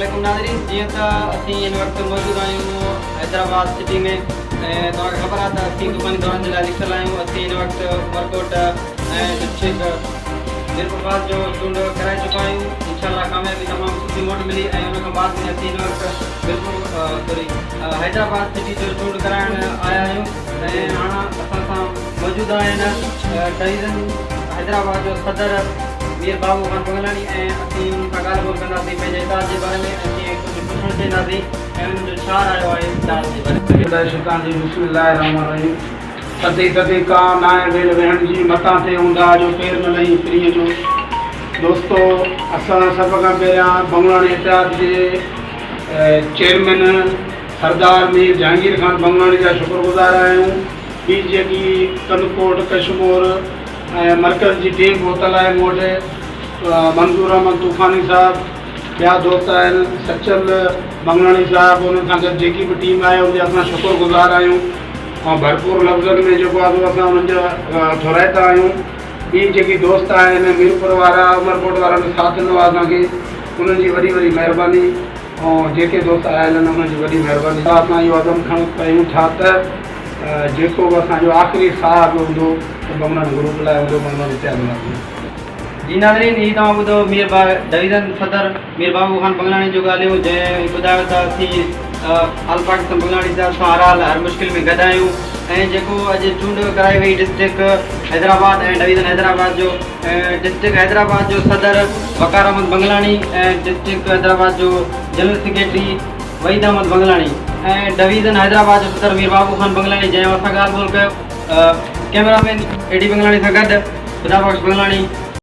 अस्सलामुअलैकुम नाज़रीन, जीअं त असीं हिन वक़्तु मौजूदु आहियूं हैदराबाद सिटी में। ऐं तव्हांखे ख़बर आहे त असीं दुकानी दौरनि जे लाइ निकितल आहियूं। असीं हिन वक़्तु उमरकोट ऐं डिस्ट्रिक्ट दिलप्रभात जो चूंड कराए चुका आहियूं। इंशाअल्लाह कामयाबी तमामु सुठी मोट मिली ऐं उन खां बाद में असीं हिन वक़्तु बिल्कुलु हैदराबाद सिटी जो चूंड कराइण आया आहियूं। ऐं हाणे असां सां मौजूदु आहिनि डिवीज़न हैदराबाद जो सदर मीर बाबू खान बंगलानी ऐं असीं उन सां ॻाल्हि ॿोल कंदासीं पंहिंजे इताद जे बारे में। असीं कुझु पुछणु चाहींदासीं ऐं उन्हनि जो छा रायो आहे इताद जे बारे में। बिस्मिल्लाहिर्रहमानिर्रहीम। सदी सदी का नाए वेल वेहण जी मतां ते हूंदा जो पेर न लही फ्रीअ जो। दोस्तो, असां सभ खां पहिरियां बंगलानी इतिहाद जे चेयरमैन सरदार मीर जहांगीर खान बंगलानी जा शुक्रगुज़ार आहियूं। ॿी जेकी कनकोट कशमोर ऐं मर्कज़ जी टीम पहुतल आहे मूं वटि, मंज़ूर अहमद तूफ़ानी साहब, ॿिया दोस्त आहिनि सचल बंगलानी साहब, उन्हनि सां गॾु जेकी बि टीम आहे उनजा असां शुक्रगुज़ार आहियूं ऐं भरपूर लफ़्ज़नि में जेको आहे असां उन्हनि जा थोराइता आहियूं। ॿी जेकी दोस्त आहिनि मीरपुर वारा, उमरकोट वारनि साथ ॾिनो आहे असांखे, उन्हनि जी वॾी वॾी महिरबानी। ऐं जेके दोस्त आयल आहिनि उन्हनि जी वॾी महिरबानी। असां इहो अदम खण कयूं छा त जेको बि असांजो आख़िरी साह बि हूंदो त बंगलानी ग्रुप लाइ हूंदो, बंगलानी इतिहाद। जी नाज़रीन, हीअ तव्हां ॿुधो डिवीज़न सदर मीर बाबू खान बंगलानी जो ॻाल्हियूं, जंहिं ॿुधायो त असीं ऑल पाकिस्तान बंगलानी साहब सां हर मुश्किल में गॾु आहियूं। ऐं जेको अॼु चूंड कराई वई डिस्ट्रिक्ट हैदराबाद ऐं डिवीज़न हैदराबाद जो, डिस्ट्रिक्ट हैदराबाद जो सदर वकार अहमद बंगलानी ऐं डिस्ट्रिक्ट हैदराबाद जो जनरल सेक्रेटरी वहीद अहमद बंगलानी ऐं डिवीज़न हैदराबाद जो सदर मीर बाबू खान बंगलानी, जंहिं असां ॻाल्हि ॿोल कयो। कैमरामैन एडी बंगलानी सां गॾु ख़ुदा बख़्श बंगलानी।